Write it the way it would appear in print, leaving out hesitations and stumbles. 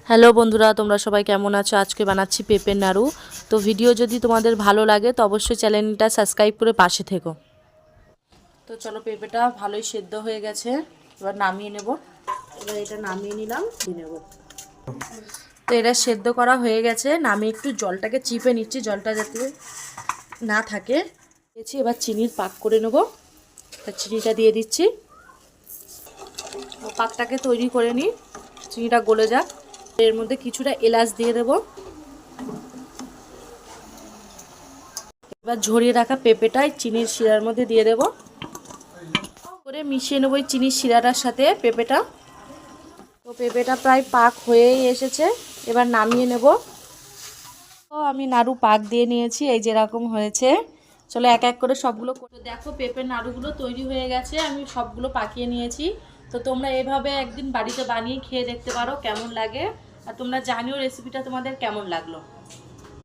Hello বন্ধুরা, তোমরা সবাই কেমন আছো? আজকে বানাচ্ছি পেঁপের নাড়ু। তো ভিডিও যদি তোমাদের ভালো লাগে তো অবশ্যই চ্যানেলটা সাবস্ক্রাইব করে পাশে থেকো। তো চলো, পেঁপেটা ভালোই সেদ্ধ হয়ে গেছে, এবার নামিয়ে নেব। এবার এটা নামিয়ে নিলাম, দিয়ে নেব। তো এটা সেদ্ধ করা হয়ে গেছে, নামিয়ে একটু জলটাকে চিপে নিচ্ছি, জলটা যাতে না থাকে। এবার চিনির পাক করে নেব। চিনিটা দিয়ে দিচ্ছি, পাকটাকে তৈরি করে নিই, চিনিটা গলে যাক। এর মধ্যে কিছুটা এলাচ দিয়ে দেব। এবার ঝরিয়ে রাখা পেঁপেটাই চিনির শিরার মধ্যে দিয়ে দেব, করে মিশিয়ে নেব চিনির শিরাটার সাথে পেঁপেটা। তো পেঁপেটা প্রায় পাক হয়েই এসেছে, এবার নামিয়ে নেব। তো আমি নাড়ু পাক দিয়ে নিয়েছি, এই যেরকম হয়েছে। চলো এক এক করে সবগুলো করে দেখো। পেঁপের নাড়ুগুলো তৈরি হয়ে গেছে, আমি সবগুলো পাকিয়ে নিয়েছি। তো তোমরা এভাবে একদিন বাড়িতে বানিয়ে খেয়ে দেখতে পারো কেমন লাগে, আর তোমরা জানিও রেসিপিটা তোমাদের কেমন লাগলো।